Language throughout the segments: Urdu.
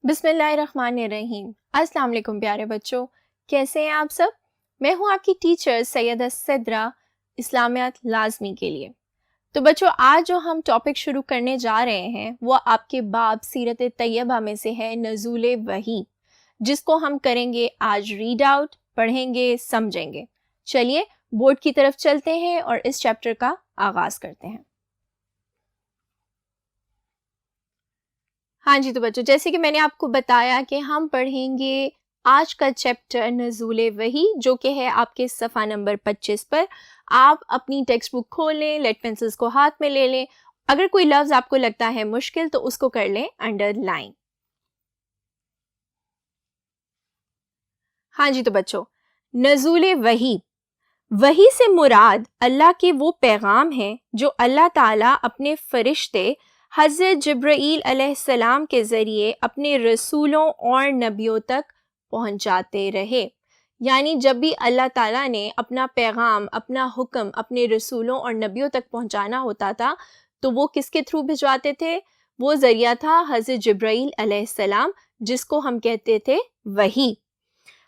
بسم اللہ الرحمن الرحیم۔ السلام علیکم پیارے بچوں، کیسے ہیں آپ سب؟ میں ہوں آپ کی ٹیچر سیدہ صدرہ اسلامیات لازمی کے لیے۔ تو بچوں، آج جو ہم ٹاپک شروع کرنے جا رہے ہیں وہ آپ کے باب سیرت طیبہ میں سے ہے نزول وحی، جس کو ہم کریں گے آج ریڈ آؤٹ، پڑھیں گے، سمجھیں گے۔ چلیے بورڈ کی طرف چلتے ہیں اور اس چیپٹر کا آغاز کرتے ہیں۔ ہاں جی، تو بچوں جیسے کہ میں نے آپ کو بتایا کہ ہم پڑھیں گے آج کا چیپٹر نزول وحی، جو کہ ہے آپ کے صفحہ نمبر 25 پر۔ آپ اپنی ٹیکسٹ بک کھول لیں، لیڈ پینسلز کو ہاتھ میں لے لیں، اگر کوئی لفظ آپ کو لگتا ہے مشکل تو اس کو کر لیں انڈر لائن۔ ہاں جی، تو بچوں نزول وحی، وحی سے مراد اللہ کے وہ پیغام ہیں جو اللہ تعالیٰ اپنے فرشتے حضرت جبرائیل علیہ السلام کے ذریعے اپنے رسولوں اور نبیوں تک پہنچاتے رہے۔ یعنی جب بھی اللہ تعالیٰ نے اپنا پیغام، اپنا حکم اپنے رسولوں اور نبیوں تک پہنچانا ہوتا تھا تو وہ کس کے تھرو بھجواتے تھے؟ وہ ذریعہ تھا حضرت جبرائیل علیہ السلام، جس کو ہم کہتے تھے وحی۔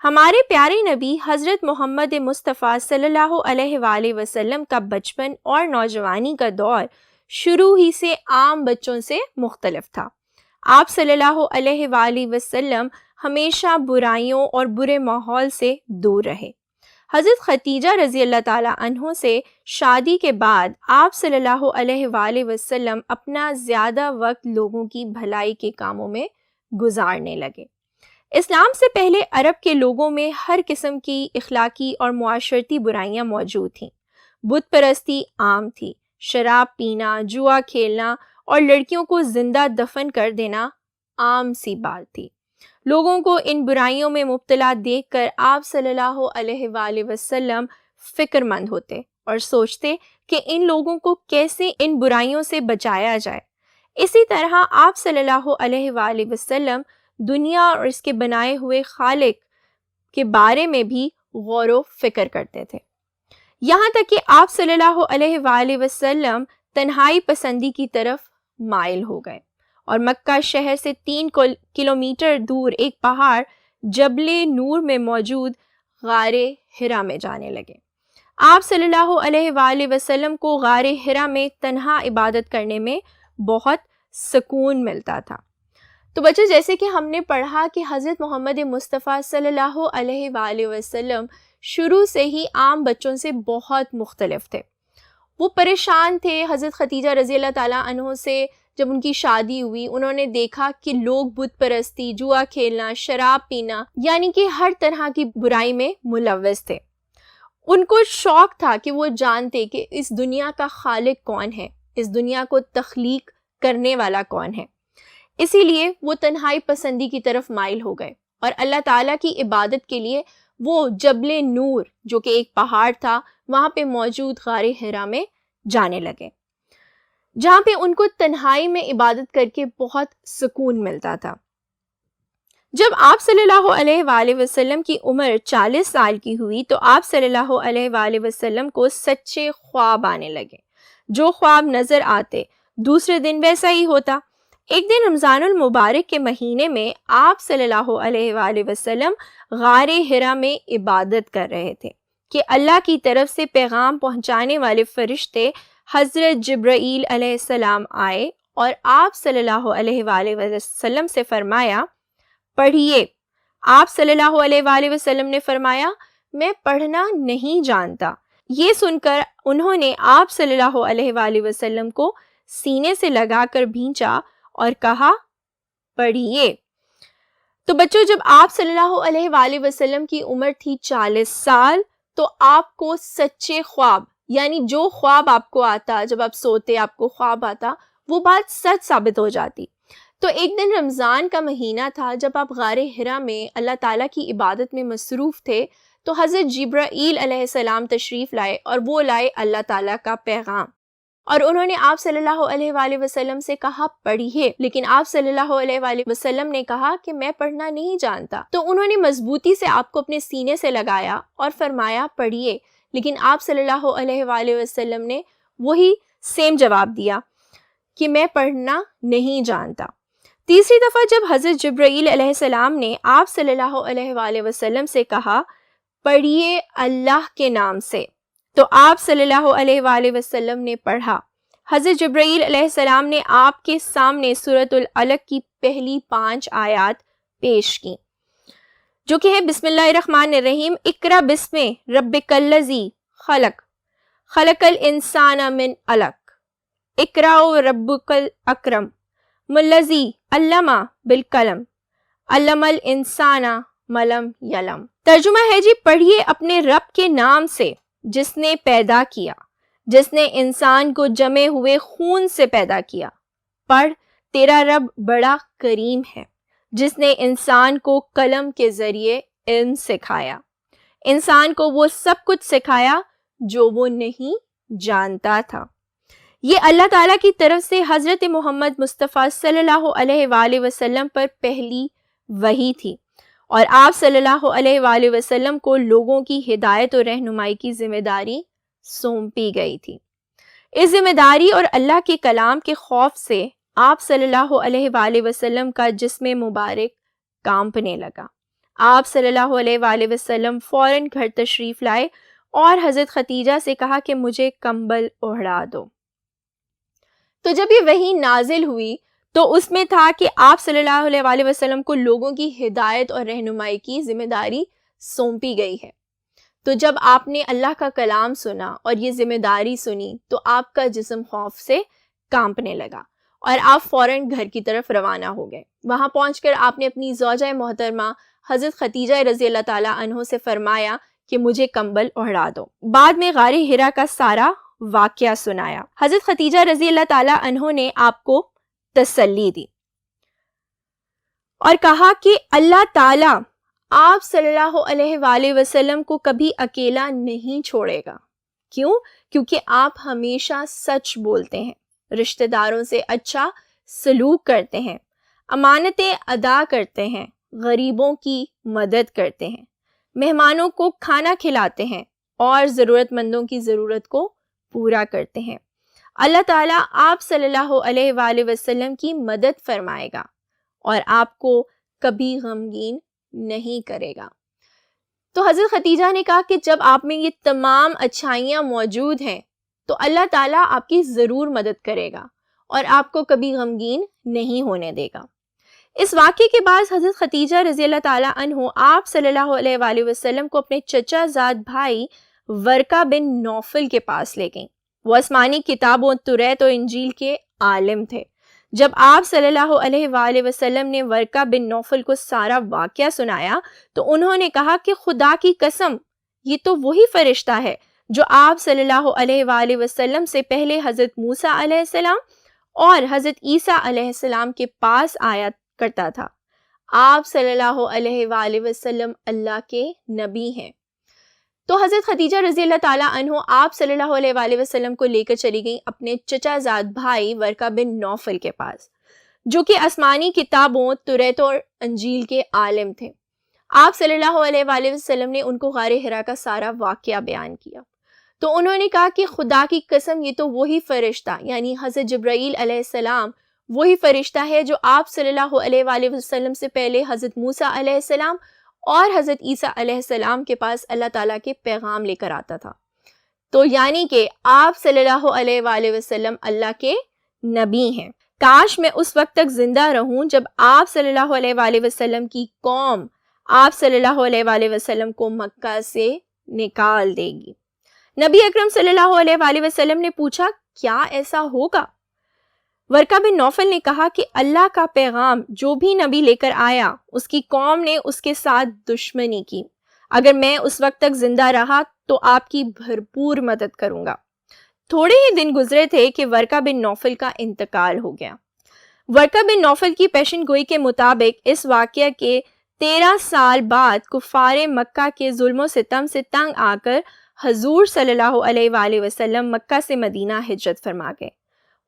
ہمارے پیارے نبی حضرت محمد مصطفیٰ صلی اللہ علیہ وآلہ وسلم کا بچپن اور نوجوانی کا دور شروع ہی سے عام بچوں سے مختلف تھا۔ آپ صلی اللہ علیہ وآلہ وسلم ہمیشہ برائیوں اور برے ماحول سے دور رہے۔ حضرت خدیجہ رضی اللہ تعالیٰ عنہ سے شادی کے بعد آپ صلی اللہ علیہ وآلہ وسلم اپنا زیادہ وقت لوگوں کی بھلائی کے کاموں میں گزارنے لگے۔ اسلام سے پہلے عرب کے لوگوں میں ہر قسم کی اخلاقی اور معاشرتی برائیاں موجود تھیں۔ بت پرستی عام تھی، شراب پینا، جوا کھیلنا اور لڑکیوں کو زندہ دفن کر دینا عام سی بات تھی۔ لوگوں کو ان برائیوں میں مبتلا دیکھ کر آپ صلی اللہ علیہ وآلہ وسلم فکر مند ہوتے اور سوچتے کہ ان لوگوں کو کیسے ان برائیوں سے بچایا جائے۔ اسی طرح آپ صلی اللہ علیہ وآلہ وسلم دنیا اور اس کے بنائے ہوئے خالق کے بارے میں بھی غور و فکر کرتے تھے، یہاں تک کہ آپ صلی اللہ علیہ وآلہ وسلم تنہائی پسندی کی طرف مائل ہو گئے اور مکہ شہر سے 3 کلومیٹر دور ایک پہاڑ جبل نور میں موجود غار حرا میں جانے لگے۔ آپ صلی اللہ علیہ وآلہ وسلم کو غار حرا میں تنہا عبادت کرنے میں بہت سکون ملتا تھا۔ تو بچوں جیسے کہ ہم نے پڑھا کہ حضرت محمد مصطفیٰ صلی اللہ علیہ وآلہ وسلم شروع سے ہی عام بچوں سے بہت مختلف تھے۔ وہ پریشان تھے حضرت خدیجہ رضی اللہ تعالیٰ عنہ سے۔ جب ان کی شادی ہوئی انہوں نے دیکھا کہ لوگ بت پرستی، جوا کھیلنا، شراب پینا، یعنی کہ ہر طرح کی برائی میں ملوث تھے۔ ان کو شوق تھا کہ وہ جانتے کہ اس دنیا کا خالق کون ہے، اس دنیا کو تخلیق کرنے والا کون ہے۔ اسی لیے وہ تنہائی پسندی کی طرف مائل ہو گئے اور اللہ تعالیٰ کی عبادت کے لیے وہ جبل نور جو کہ ایک پہاڑ تھا وہاں پہ موجود غار حرا میں جانے لگے، جہاں پہ ان کو تنہائی میں عبادت کر کے بہت سکون ملتا تھا۔ جب آپ صلی اللہ علیہ وآلہ وسلم کی عمر 40 سال کی ہوئی تو آپ صلی اللہ علیہ وآلہ وسلم کو سچے خواب آنے لگے۔ جو خواب نظر آتے دوسرے دن ویسا ہی ہوتا۔ ایک دن رمضان المبارک کے مہینے میں آپ صلی اللہ علیہ وآلہ وسلم غار حرا میں عبادت کر رہے تھے کہ اللہ کی طرف سے پیغام پہنچانے والے فرشتے حضرت جبرائیل علیہ السلام آئے اور آپ صلی اللہ علیہ وآلہ وسلم سے فرمایا پڑھیے۔ آپ صلی اللہ علیہ وآلہ وسلم نے فرمایا میں پڑھنا نہیں جانتا۔ یہ سن کر انہوں نے آپ صلی اللہ علیہ وآلہ وسلم کو سینے سے لگا کر بھینچا اور کہا پڑھیے۔ تو بچوں جب آپ صلی اللہ علیہ وآلہ وسلم کی عمر تھی 40 سال تو آپ کو سچے خواب، یعنی جو خواب آپ کو آتا، جب آپ سوتے آپ کو خواب آتا، وہ بات سچ ثابت ہو جاتی۔ تو ایک دن رمضان کا مہینہ تھا، جب آپ غار حرا میں اللہ تعالیٰ کی عبادت میں مصروف تھے تو حضرت جبرائیل علیہ السلام تشریف لائے اور وہ لائے اللہ تعالیٰ کا پیغام، اور انہوں نے آپ صلی اللہ علیہ وآلہ وسلم سے کہا پڑھیے، لیکن آپ صلی اللہ علیہ وآلہ وسلم نے کہا کہ میں پڑھنا نہیں جانتا۔ تو انہوں نے مضبوطی سے آپ کو اپنے سینے سے لگایا اور فرمایا پڑھیے، لیکن آپ صلی اللہ علیہ وآلہ وسلم نے وہی سیم جواب دیا کہ میں پڑھنا نہیں جانتا۔ تیسری دفعہ جب حضرت جبرائیل علیہ السلام نے آپ صلی اللہ علیہ وآلہ وسلم سے کہا پڑھیے اللہ کے نام سے، تو آپ صلی اللہ علیہ وآلہ وسلم نے پڑھا۔ حضرت جبرائیل علیہ السلام نے آپ کے سامنے سورۃ العلق کی پہلی 5 آیات پیش کی، جو کہ ہے بسم اللہ الرحمن الرحیم، اقرأ بسم ربک الذی خلق، خلق الانسان من علق، اقرأ ربک الاکرم، الذی علم بالقلم، علم الانسان ما لم یعلم۔ ترجمہ ہے جی پڑھیے اپنے رب کے نام سے جس نے پیدا کیا، جس نے انسان کو جمے ہوئے خون سے پیدا کیا۔ پڑھ، تیرا رب بڑا کریم ہے جس نے انسان کو قلم کے ذریعے علم سکھایا، انسان کو وہ سب کچھ سکھایا جو وہ نہیں جانتا تھا۔ یہ اللہ تعالیٰ کی طرف سے حضرت محمد مصطفیٰ صلی اللہ علیہ وآلہ وسلم پر پہلی وحی تھی، اور آپ صلی اللہ علیہ وآلہ وسلم کو لوگوں کی ہدایت و رہنمائی کی ذمہ داری سونپی گئی تھی۔ اس ذمہ داری اور اللہ کے کلام کے خوف سے آپ صلی اللہ علیہ وآلہ وسلم کا جسم مبارک کانپنے لگا۔ آپ صلی اللہ علیہ وآلہ وسلم فوراً گھر تشریف لائے اور حضرت خدیجہ سے کہا کہ مجھے کمبل اوڑھا دو۔ تو جب یہ وحی نازل ہوئی تو اس میں تھا کہ آپ صلی اللہ علیہ وآلہ وسلم کو لوگوں کی ہدایت اور رہنمائی کی ذمہ داری سونپی گئی ہے۔ تو جب آپ نے اللہ کا کلام سنا اور یہ ذمہ داری سنی تو آپ کا جسم خوف سے کانپنے لگا اور آپ فوراً گھر کی طرف روانہ ہو گئے۔ وہاں پہنچ کر آپ نے اپنی زوجہ محترمہ حضرت خدیجہ رضی اللہ تعالیٰ عنہ سے فرمایا کہ مجھے کمبل اوڑھا دو۔ بعد میں غار حرا کا سارا واقعہ سنایا۔ حضرت خدیجہ رضی اللہ تعالیٰ عنہ نے آپ کو تسلی دی اور کہا کہ اللہ تعالیٰ آپ صلی اللہ علیہ وآلہ وسلم کو کبھی اکیلا نہیں چھوڑے گا۔ کیوں؟ کیونکہ آپ ہمیشہ سچ بولتے ہیں، رشتہ داروں سے اچھا سلوک کرتے ہیں، امانتیں ادا کرتے ہیں، غریبوں کی مدد کرتے ہیں، مہمانوں کو کھانا کھلاتے ہیں اور ضرورت مندوں کی ضرورت کو پورا کرتے ہیں۔ اللہ تعالیٰ آپ صلی اللہ علیہ وآلہ وسلم کی مدد فرمائے گا اور آپ کو کبھی غمگین نہیں کرے گا۔ تو حضرت خدیجہ نے کہا کہ جب آپ میں یہ تمام اچھائیاں موجود ہیں تو اللہ تعالیٰ آپ کی ضرور مدد کرے گا اور آپ کو کبھی غمگین نہیں ہونے دے گا۔ اس واقعے کے بعد حضرت خدیجہ رضی اللہ تعالیٰ عنہ آپ صلی اللہ علیہ وآلہ وسلم کو اپنے چچا زاد بھائی ورقہ بن نوفل کے پاس لے گئیں۔ وہ آسمانی کتابوں توریت و انجیل کے عالم تھے۔ جب آپ صلی اللہ علیہ وآلہ وسلم نے ورقہ بن نوفل کو سارا واقعہ سنایا تو انہوں نے کہا کہ خدا کی قسم، یہ تو وہی فرشتہ ہے جو آپ صلی اللہ علیہ وآلہ وسلم سے پہلے حضرت موسیٰ علیہ السلام اور حضرت عیسیٰ علیہ السلام کے پاس آیا کرتا تھا۔ آپ صلی اللہ علیہ وآلہ وسلم اللہ کے نبی ہیں۔ تو حضرت خدیجہ رضی اللہ تعالیٰ عنہ آپ صلی اللہ علیہ وآلہ وسلم کو لے کر چلی گئیں اپنے چچا زاد بھائی ورقہ بن نوفل کے پاس، جو کہ آسمانی کتابوں توریت اور انجیل کے عالم تھے۔ آپ صلی اللہ علیہ وآلہ وسلم نے ان کو غار حرا کا سارا واقعہ بیان کیا تو انہوں نے کہا کہ خدا کی قسم، یہ تو وہی فرشتہ یعنی حضرت جبرائیل علیہ السلام وہی فرشتہ ہے جو آپ صلی اللہ علیہ وآلہ وسلم سے پہلے حضرت موسیٰ علیہ السلام اور حضرت عیسیٰ علیہ السلام کے پاس اللہ تعالیٰ کے پیغام لے کر آتا تھا۔ تو یعنی کہ آپ صلی اللہ علیہ وآلہ وسلم اللہ کے نبی ہیں۔ کاش میں اس وقت تک زندہ رہوں جب آپ صلی اللہ علیہ وآلہ وسلم کی قوم آپ صلی اللہ علیہ وآلہ وسلم کو مکہ سے نکال دے گی۔ نبی اکرم صلی اللہ علیہ وآلہ وسلم نے پوچھا کیا ایسا ہوگا؟ ورقہ بن نوفل نے کہا کہ اللہ کا پیغام جو بھی نبی لے کر آیا اس کی قوم نے اس کے ساتھ دشمنی کی۔ اگر میں اس وقت تک زندہ رہا تو آپ کی بھرپور مدد کروں گا۔ تھوڑے ہی دن گزرے تھے کہ ورقہ بن نوفل کا انتقال ہو گیا۔ ورقہ بن نوفل کی پیشن گوئی کے مطابق اس واقعہ کے 13 سال بعد کفار مکہ کے ظلم و ستم سے تنگ آ کر حضور صلی اللہ علیہ وآلہ وسلم مکہ سے مدینہ ہجرت فرما گئے۔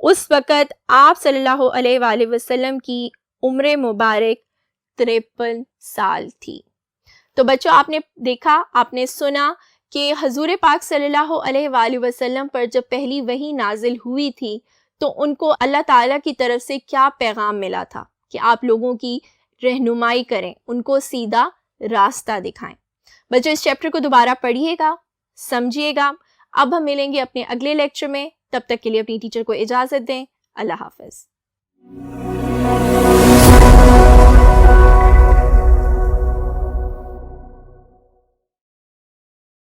اس وقت آپ صلی اللہ علیہ وآلہ وسلم کی عمر مبارک 53 سال تھی۔ تو بچوں، آپ نے دیکھا، آپ نے سنا کہ حضور پاک صلی اللہ علیہ وآلہ وسلم پر جب پہلی وحی نازل ہوئی تھی تو ان کو اللہ تعالیٰ کی طرف سے کیا پیغام ملا تھا۔ کہ آپ لوگوں کی رہنمائی کریں، ان کو سیدھا راستہ دکھائیں۔ بچوں اس چیپٹر کو دوبارہ پڑھیے گا، سمجھیے گا۔ اب ہم ملیں گے اپنے اگلے لیکچر میں، تب تک کے لیے اپنی ٹیچر کو اجازت دیں۔ اللہ حافظ۔